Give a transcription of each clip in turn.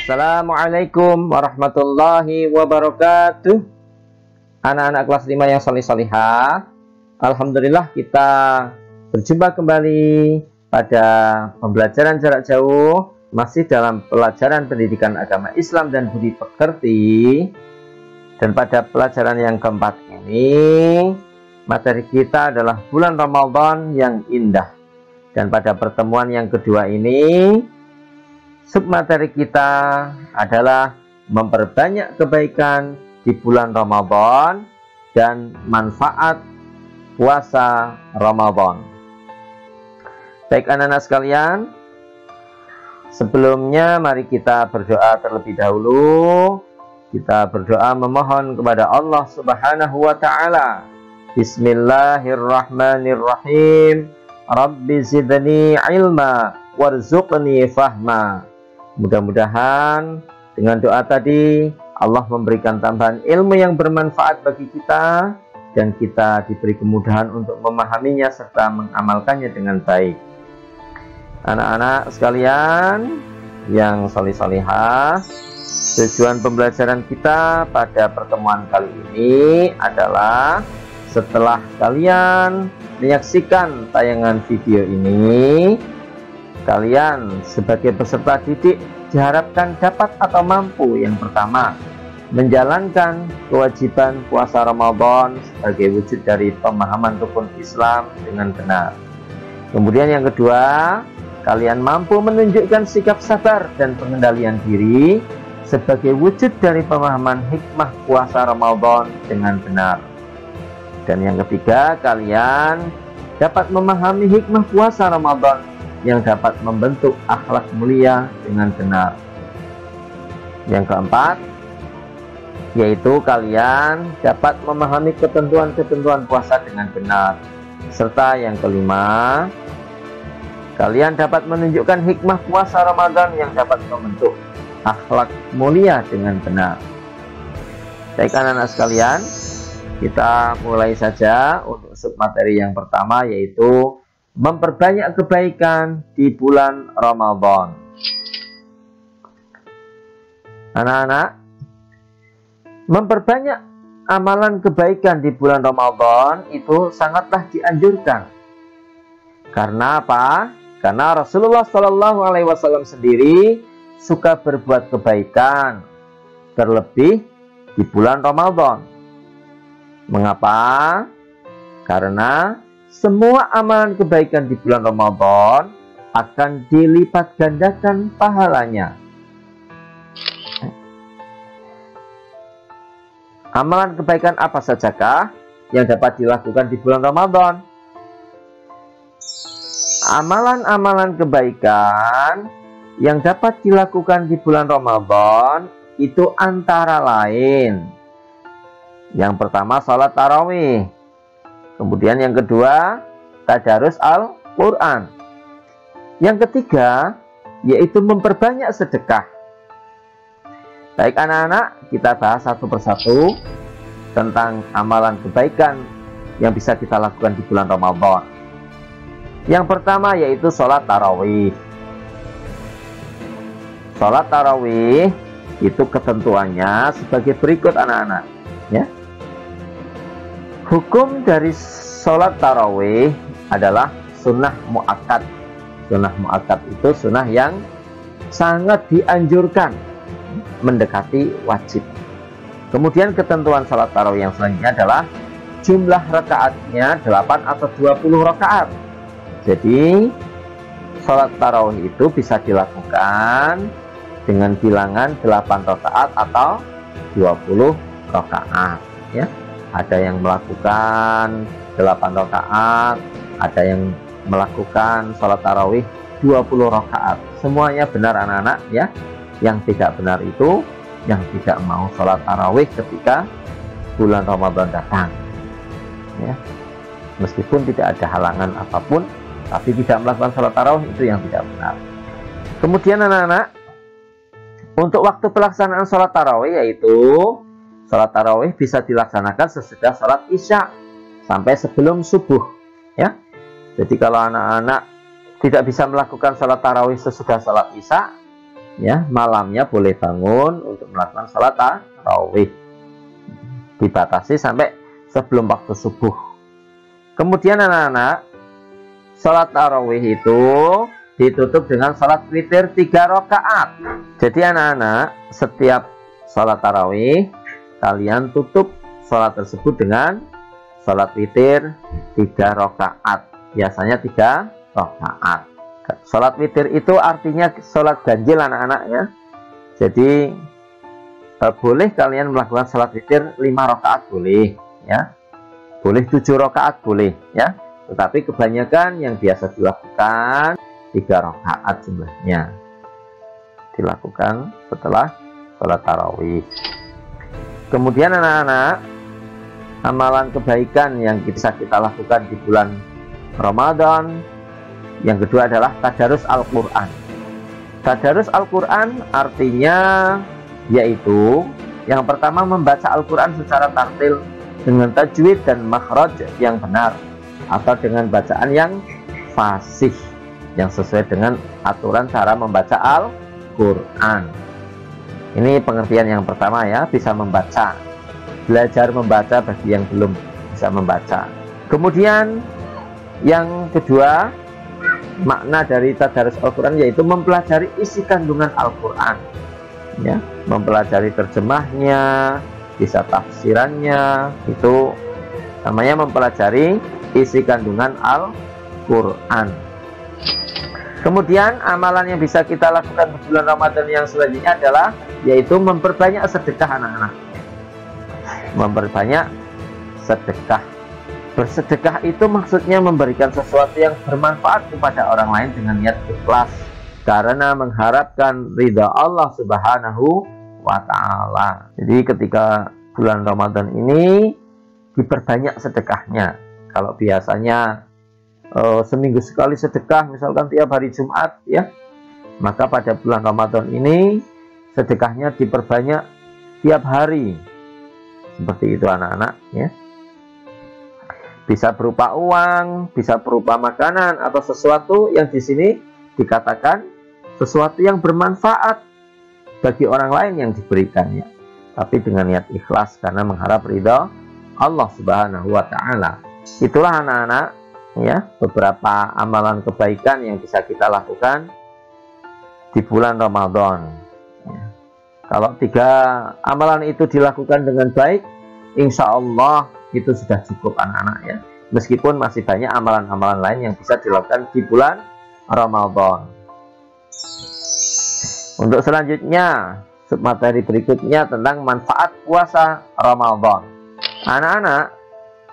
Assalamualaikum warahmatullahi wabarakatuh. Anak-anak kelas 5 yang salih-salihah, alhamdulillah kita berjumpa kembali pada pembelajaran jarak jauh, masih dalam pelajaran pendidikan agama Islam dan budi pekerti. Dan pada pelajaran yang keempat ini, materi kita adalah bulan Ramadan yang indah. Dan pada pertemuan yang kedua ini, submateri kita adalah memperbanyak kebaikan di bulan Ramadan dan manfaat puasa Ramadan. Baik anak-anak sekalian, sebelumnya mari kita berdoa terlebih dahulu. Kita berdoa memohon kepada Allah Subhanahu wa Ta'ala. Bismillahirrahmanirrahim. Rabbi zidni ilma warzuqni fahma. Mudah-mudahan dengan doa tadi Allah memberikan tambahan ilmu yang bermanfaat bagi kita dan kita diberi kemudahan untuk memahaminya serta mengamalkannya dengan baik. Anak-anak sekalian yang salih-salihah, tujuan pembelajaran kita pada pertemuan kali ini adalah setelah kalian menyaksikan tayangan video ini, kalian sebagai peserta didik diharapkan dapat atau mampu yang pertama menjalankan kewajiban puasa Ramadan sebagai wujud dari pemahaman rukun Islam dengan benar. Kemudian yang kedua, kalian mampu menunjukkan sikap sabar dan pengendalian diri sebagai wujud dari pemahaman hikmah puasa Ramadan dengan benar. Dan yang ketiga, kalian dapat memahami hikmah puasa Ramadan yang dapat membentuk akhlak mulia dengan benar. Yang keempat, yaitu kalian dapat memahami ketentuan-ketentuan puasa dengan benar. Serta yang kelima, kalian dapat menunjukkan hikmah puasa Ramadan yang dapat membentuk akhlak mulia dengan benar. Baik anak-anak sekalian, kita mulai saja untuk submateri yang pertama, yaitu memperbanyak kebaikan di bulan Ramadan. Anak-anak, memperbanyak amalan kebaikan di bulan Ramadan itu sangatlah dianjurkan. Karena apa? Karena Rasulullah Shallallahu Alaihi Wasallam sendiri suka berbuat kebaikan, terlebih di bulan Ramadan. Mengapa? Karena semua amalan kebaikan di bulan Ramadan akan dilipat gandakan pahalanya. Amalan kebaikan apa sajakah yang dapat dilakukan di bulan Ramadan? Amalan-amalan kebaikan yang dapat dilakukan di bulan Ramadan itu antara lain, yang pertama salat tarawih, kemudian yang kedua tadarus Al-Quran, yang ketiga yaitu memperbanyak sedekah. Baik anak-anak, kita bahas satu persatu tentang amalan kebaikan yang bisa kita lakukan di bulan Ramadan. Yang pertama yaitu sholat tarawih. Sholat tarawih itu ketentuannya sebagai berikut anak-anak, ya. Hukum dari sholat tarawih adalah sunnah muakkad. Sunnah muakkad itu sunnah yang sangat dianjurkan, mendekati wajib. Kemudian ketentuan sholat tarawih yang selanjutnya adalah jumlah rakaatnya 8 atau 20 rakaat. Jadi sholat tarawih itu bisa dilakukan dengan bilangan 8 rakaat atau 20 rakaat, ya. Ada yang melakukan 8 rakaat, ada yang melakukan sholat tarawih 20 rakaat. Semuanya benar anak-anak, ya. Yang tidak benar itu yang tidak mau sholat tarawih ketika bulan Ramadan datang, ya. Meskipun tidak ada halangan apapun, tapi tidak melakukan sholat tarawih itu yang tidak benar. Kemudian anak-anak, untuk waktu pelaksanaan sholat tarawih yaitu sholat tarawih bisa dilaksanakan sesudah sholat isya sampai sebelum subuh, ya. Jadi kalau anak-anak tidak bisa melakukan sholat tarawih sesudah sholat isya, ya, malamnya boleh bangun untuk melakukan sholat tarawih. Dibatasi sampai sebelum waktu subuh. Kemudian anak-anak, sholat tarawih itu ditutup dengan sholat witir 3 rakaat. Jadi anak-anak, setiap sholat tarawih kalian tutup sholat tersebut dengan sholat witir 3 rakaat. Biasanya 3 rakaat. Sholat witir itu artinya sholat ganjil anak-anak ya. Jadi boleh kalian melakukan sholat witir 5 rakaat boleh ya. Boleh 7 rakaat boleh ya. Tetapi kebanyakan yang biasa dilakukan 3 rakaat jumlahnya. Dilakukan setelah sholat tarawih. Kemudian anak-anak, amalan kebaikan yang bisa kita lakukan di bulan Ramadan yang kedua adalah tadarus Al-Quran. Tadarus Al-Quran artinya yaitu yang pertama membaca Al-Quran secara tartil dengan tajwid dan makhraj yang benar, atau dengan bacaan yang fasih yang sesuai dengan aturan cara membaca Al-Quran. Ini pengertian yang pertama ya, bisa membaca, belajar membaca bagi yang belum bisa membaca. Kemudian yang kedua, makna dari tadarus Al-Quran yaitu mempelajari isi kandungan Al-Quran ya, mempelajari terjemahnya, bisa tafsirannya, itu namanya mempelajari isi kandungan Al-Quran. Kemudian amalan yang bisa kita lakukan di bulan Ramadan yang selanjutnya adalah yaitu memperbanyak sedekah anak-anak. Memperbanyak sedekah. Bersedekah itu maksudnya memberikan sesuatu yang bermanfaat kepada orang lain dengan niat ikhlas karena mengharapkan ridha Allah Subhanahu wa ta'ala. Jadi ketika bulan Ramadan ini diperbanyak sedekahnya. Kalau biasanya seminggu sekali sedekah, misalkan tiap hari Jumat ya, maka pada bulan Ramadan ini sedekahnya diperbanyak tiap hari. Seperti itu anak-anak ya. Bisa berupa uang, bisa berupa makanan atau sesuatu yang di sini dikatakan sesuatu yang bermanfaat bagi orang lain yang diberikannya, tapi dengan niat ikhlas karena mengharap ridha Allah Subhanahu wa ta'ala. Itulah anak-anak ya, beberapa amalan kebaikan yang bisa kita lakukan di bulan Ramadan ya. Kalau 3 amalan itu dilakukan dengan baik, insya Allah itu sudah cukup anak-anak ya. Meskipun masih banyak amalan-amalan lain yang bisa dilakukan di bulan Ramadan. Untuk selanjutnya, submateri berikutnya tentang manfaat puasa Ramadan. Anak-anak,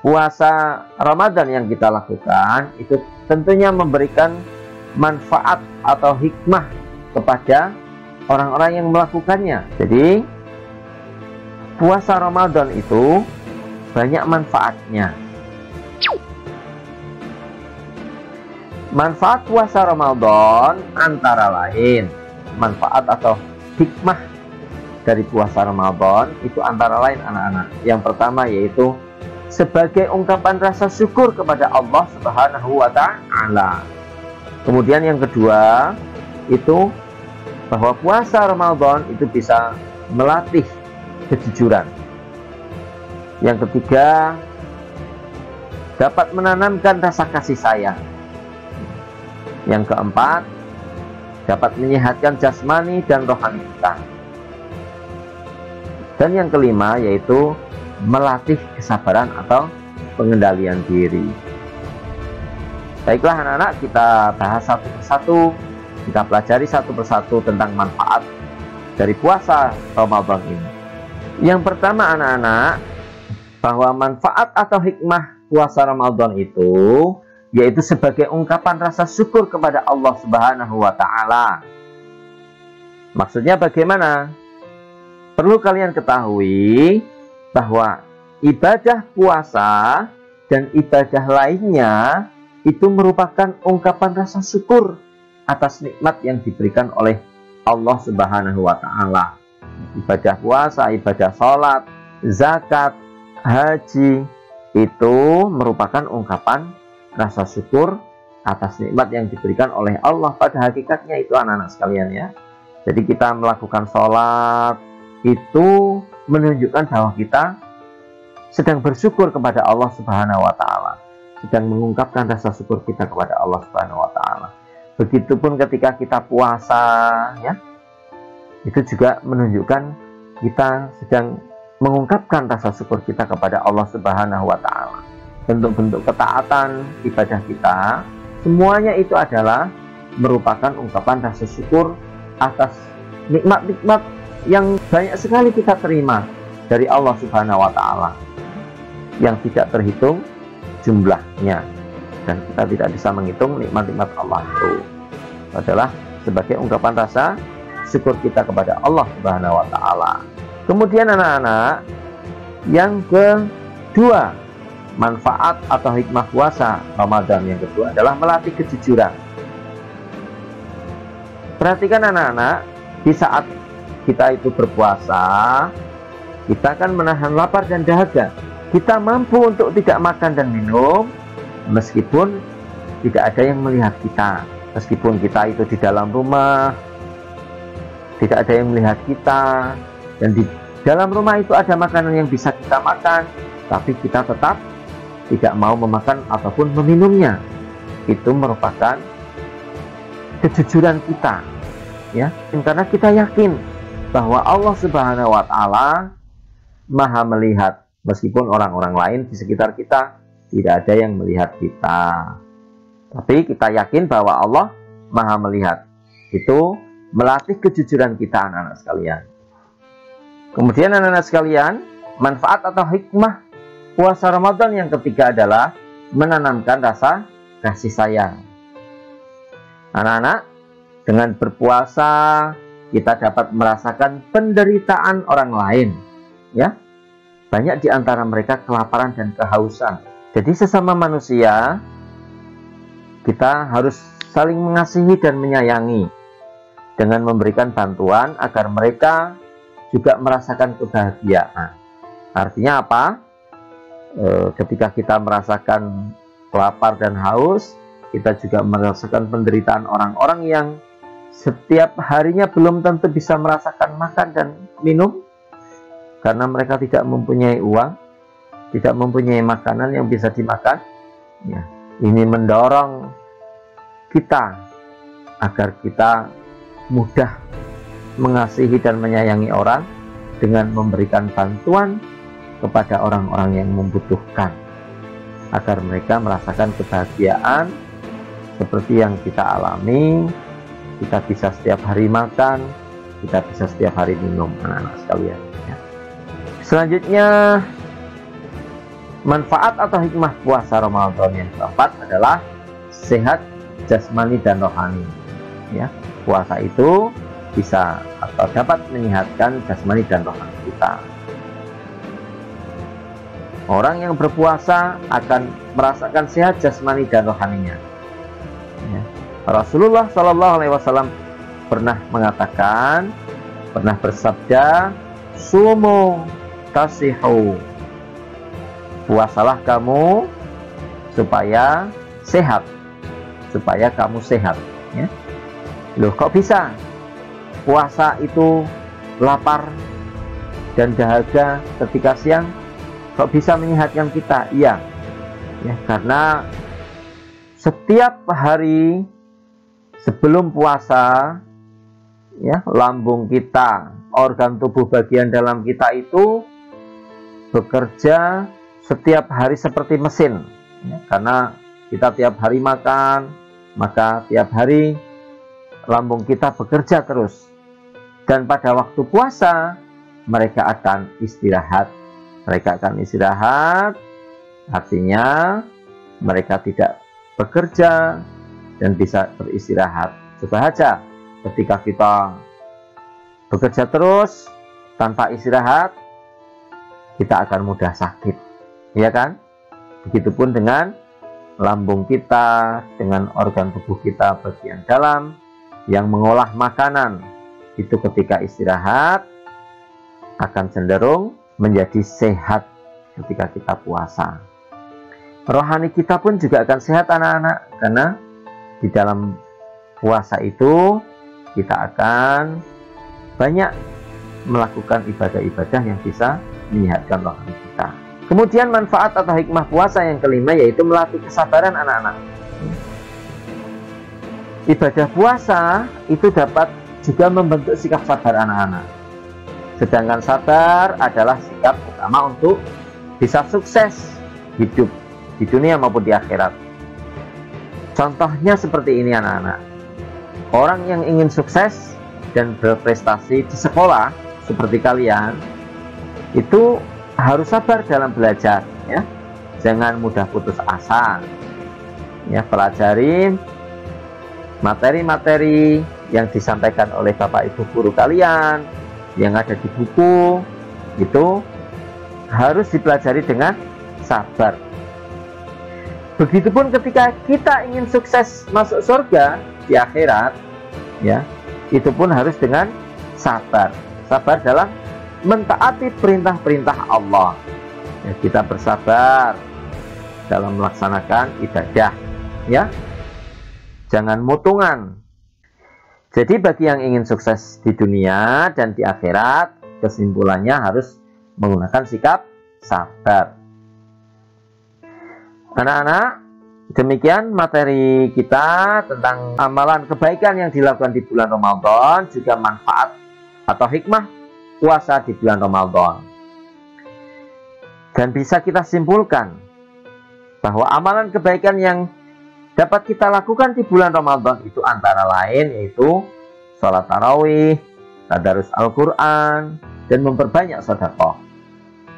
puasa Ramadan yang kita lakukan itu tentunya memberikan manfaat atau hikmah kepada orang-orang yang melakukannya. Jadi puasa Ramadan itu banyak manfaatnya. Manfaat puasa Ramadan antara lain, manfaat atau hikmah dari puasa Ramadan itu antara lain anak-anak. Yang pertama yaitu sebagai ungkapan rasa syukur kepada Allah Subhanahu wa ta'ala. Kemudian yang kedua itu bahwa puasa Ramadan itu bisa melatih kejujuran. Yang ketiga, dapat menanamkan rasa kasih sayang. Yang keempat, dapat menyehatkan jasmani dan rohani kita. Dan yang kelima yaitu melatih kesabaran atau pengendalian diri. Baiklah anak-anak, kita bahas satu persatu, kita pelajari satu persatu tentang manfaat dari puasa Ramadan ini. Yang pertama anak-anak, bahwa manfaat atau hikmah puasa Ramadan itu yaitu sebagai ungkapan rasa syukur kepada Allah Subhanahu wa ta'ala. Maksudnya bagaimana? Perlu kalian ketahui bahwa ibadah puasa dan ibadah lainnya itu merupakan ungkapan rasa syukur atas nikmat yang diberikan oleh Allah Subhanahu wa ta'ala. Ibadah puasa, ibadah sholat, zakat, haji itu merupakan ungkapan rasa syukur atas nikmat yang diberikan oleh Allah. Pada hakikatnya itu anak-anak sekalian ya. Jadi kita melakukan sholat itu menunjukkan bahwa kita sedang bersyukur kepada Allah Subhanahu wa Ta'ala, sedang mengungkapkan rasa syukur kita kepada Allah Subhanahu wa Ta'ala. Begitupun ketika kita puasa, ya, itu juga menunjukkan kita sedang mengungkapkan rasa syukur kita kepada Allah Subhanahu wa Ta'ala. Bentuk-bentuk ketaatan ibadah kita, semuanya itu adalah merupakan ungkapan rasa syukur atas nikmat-nikmat yang banyak sekali kita terima dari Allah Subhanahu wa Ta'ala, yang tidak terhitung jumlahnya, dan kita tidak bisa menghitung nikmat-nikmat Allah itu. Adalah sebagai ungkapan rasa syukur kita kepada Allah Subhanahu wa Ta'ala. Kemudian anak-anak, yang kedua, manfaat atau hikmah puasa Ramadan yang kedua adalah melatih kejujuran. Perhatikan anak-anak, di saat kita itu berpuasa, kita akan menahan lapar dan dahaga. Kita mampu untuk tidak makan dan minum meskipun tidak ada yang melihat kita. Meskipun kita itu di dalam rumah, tidak ada yang melihat kita, dan di dalam rumah itu ada makanan yang bisa kita makan, tapi kita tetap tidak mau memakan ataupun meminumnya. Itu merupakan kejujuran kita, ya, karena kita yakin bahwa Allah Subhanahu wa Ta'ala Maha melihat, meskipun orang-orang lain di sekitar kita tidak ada yang melihat kita, tapi kita yakin bahwa Allah Maha melihat. Itu melatih kejujuran kita, anak-anak sekalian. Kemudian anak-anak sekalian, manfaat atau hikmah puasa Ramadan yang ketiga adalah menanamkan rasa kasih sayang. Anak-anak, dengan berpuasa kita dapat merasakan penderitaan orang lain, ya. Banyak di antara mereka kelaparan dan kehausan. Jadi sesama manusia kita harus saling mengasihi dan menyayangi dengan memberikan bantuan agar mereka juga merasakan kebahagiaan. Artinya apa? Ketika kita merasakan lapar dan haus, kita juga merasakan penderitaan orang-orang yang setiap harinya belum tentu bisa merasakan makan dan minum karena mereka tidak mempunyai uang, tidak mempunyai makanan yang bisa dimakan. Ya, ini mendorong kita agar kita mudah mengasihi dan menyayangi orang dengan memberikan bantuan kepada orang-orang yang membutuhkan, agar mereka merasakan kebahagiaan seperti yang kita alami. Kita bisa setiap hari makan, kita bisa setiap hari minum, anak-anak sekalian, ya. Selanjutnya, manfaat atau hikmah puasa Ramadan yang keempat adalah sehat jasmani dan rohani, ya. Puasa itu bisa atau dapat menyehatkan jasmani dan rohani kita. Orang yang berpuasa akan merasakan sehat jasmani dan rohaninya, ya. Rasulullah SAW pernah mengatakan, pernah bersabda, sumu tasihu, puasalah kamu supaya sehat, supaya kamu sehat, ya. Loh, kok bisa puasa itu lapar dan dahaga ketika siang? Kok bisa menyehatkan kita? Iya, ya, karena setiap hari sebelum puasa, ya, lambung kita, organ tubuh bagian dalam kita itu bekerja setiap hari seperti mesin, ya, karena kita tiap hari makan, maka tiap hari lambung kita bekerja terus. Dan pada waktu puasa mereka akan istirahat. Mereka akan istirahat, artinya mereka tidak bekerja dan bisa beristirahat. Coba aja ketika kita bekerja terus tanpa istirahat, kita akan mudah sakit, ya kan? Begitupun dengan lambung kita, dengan organ tubuh kita bagian dalam yang mengolah makanan, itu ketika istirahat akan cenderung menjadi sehat ketika kita puasa. Rohani kita pun juga akan sehat, anak-anak, karena di dalam puasa itu kita akan banyak melakukan ibadah-ibadah yang bisa menyehatkan rohani kita. Kemudian manfaat atau hikmah puasa yang kelima yaitu melatih kesabaran anak-anak. Ibadah puasa itu dapat juga membentuk sikap sabar anak-anak. Sedangkan sabar adalah sikap utama untuk bisa sukses hidup di dunia maupun di akhirat. Contohnya seperti ini anak-anak. Orang yang ingin sukses dan berprestasi di sekolah seperti kalian itu harus sabar dalam belajar, ya. Jangan mudah putus asa. Ya, pelajari materi-materi yang disampaikan oleh Bapak Ibu guru kalian yang ada di buku itu harus dipelajari dengan sabar. Begitupun ketika kita ingin sukses masuk surga di akhirat, ya, itu pun harus dengan sabar. Sabar dalam mentaati perintah-perintah Allah. Ya, kita bersabar dalam melaksanakan ibadah, ya. Jangan mutungan. Jadi bagi yang ingin sukses di dunia dan di akhirat, kesimpulannya harus menggunakan sikap sabar. Anak-anak, demikian materi kita tentang amalan kebaikan yang dilakukan di bulan Ramadan, juga manfaat atau hikmah puasa di bulan Ramadan. Dan bisa kita simpulkan bahwa amalan kebaikan yang dapat kita lakukan di bulan Ramadan itu antara lain yaitu sholat tarawih, tadarus Al-Quran, dan memperbanyak sedekah.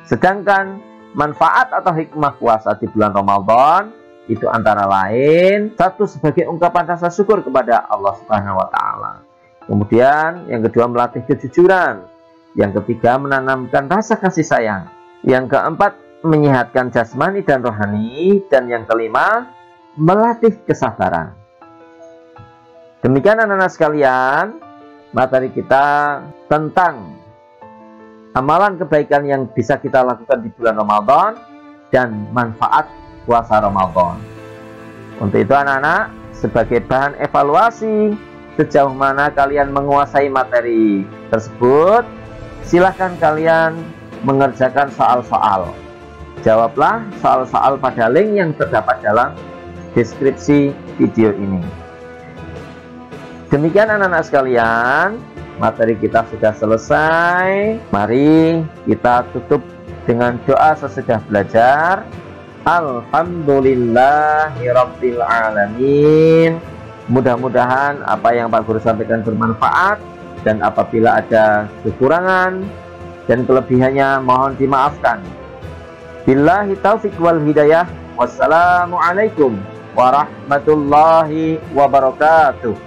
Sedangkan manfaat atau hikmah puasa di bulan Ramadan itu antara lain satu, sebagai ungkapan rasa syukur kepada Allah Subhanahu wa Ta'ala. Kemudian yang kedua, melatih kejujuran. Yang ketiga, menanamkan rasa kasih sayang. Yang keempat, menyehatkan jasmani dan rohani. Dan yang kelima, melatih kesabaran. Demikian anak-anak sekalian, materi kita tentang amalan kebaikan yang bisa kita lakukan di bulan Ramadan dan manfaat puasa Ramadan. Untuk itu anak-anak, sebagai bahan evaluasi sejauh mana kalian menguasai materi tersebut, silahkan kalian mengerjakan soal-soal. Jawablah soal-soal pada link yang terdapat dalam deskripsi video ini. Demikian anak-anak sekalian, materi kita sudah selesai. Mari kita tutup dengan doa sesudah belajar. Alhamdulillahirabbil alamin. Mudah-mudahan apa yang Pak Guru sampaikan bermanfaat, dan apabila ada kekurangan dan kelebihannya mohon dimaafkan. Billahi taufiq wal hidayah. Wassalamualaikum warahmatullahi wabarakatuh.